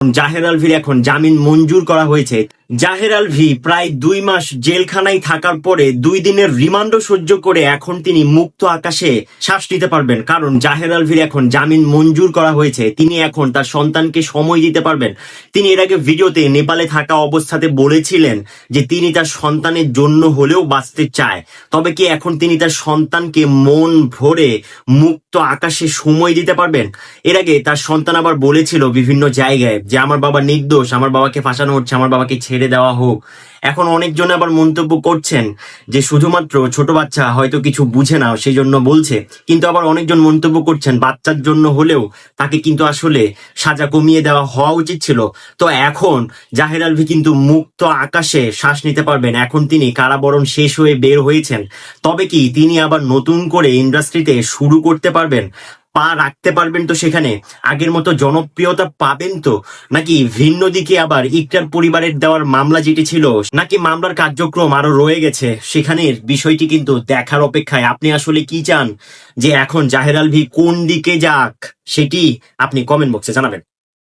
জাহের আলভির এখন জামিন মঞ্জুর করা হয়েছে। জাহের আলভি প্রায় 2 মাস জেলখানায় থাকার পরে 2 দিনের রিমান্ডও সহ্য করে এখন তিনি মুক্ত আকাশে শ্বাস নিতে পারবেন, কারণ জাহের আলভির এখন জামিন মঞ্জুর করা হয়েছে। তিনি এখন তার সন্তানকে সময় দিতে পারবেন। তিনি এর আগে ভিডিওতে নেপালে থাকা অবস্থাতে বলেছিলেন যে তিনি তার সন্তানের জন্য হলেও বাঁচতে চায়। তবে কি এখন তিনি তার সন্তানকে মন ভরে মুক্ত আকাশে সময় দিতে পারবেন? এর আগে তার সন্তান আবার বলেছিল বিভিন্ন জায়গায় যে আমার বাবা নির্দোষ, আমার বাবাকে ফাঁসানো হচ্ছে, আমার বাবাকে ছেড়ে দেওয়া হোক। এখন অনেকজন আবার মন্তব্য করছেন যে শুধুমাত্র ছোট বাচ্চা হয়তো কিছু বুঝে না সেই জন্য বলছে, কিন্তু আবার অনেকজন মন্তব্য করছেন বাচ্চার জন্য হলেও তাকে কিন্তু আসলে সাজা কমিয়ে দেওয়া হওয়া উচিত ছিল। তো এখন জাহের আলভি কিন্তু মুক্ত আকাশে শ্বাস নিতে পারবেন। এখন তিনি কারাবরণ শেষ হয়ে বের হয়েছেন। তবে কি তিনি আবার নতুন করে ইন্ডাস্ট্রিতে শুরু করতে পারবেন, পা রাখতে পারবেন? তো সেখানে আগের মতো জনপ্রিয়তা পাবেন তো, নাকি ভিন্ন দিকে আবার ইকরার পরিবারের দেওয়ার মামলা যেটি ছিল, নাকি মামলার কার্যক্রম আরো রয়ে গেছে, সেখানের বিষয়টি কিন্তু দেখার অপেক্ষায়। আপনি আসলে কি চান যে এখন জাহের আলভি কোন দিকে যাক, সেটি আপনি কমেন্ট বক্সে জানাবেন।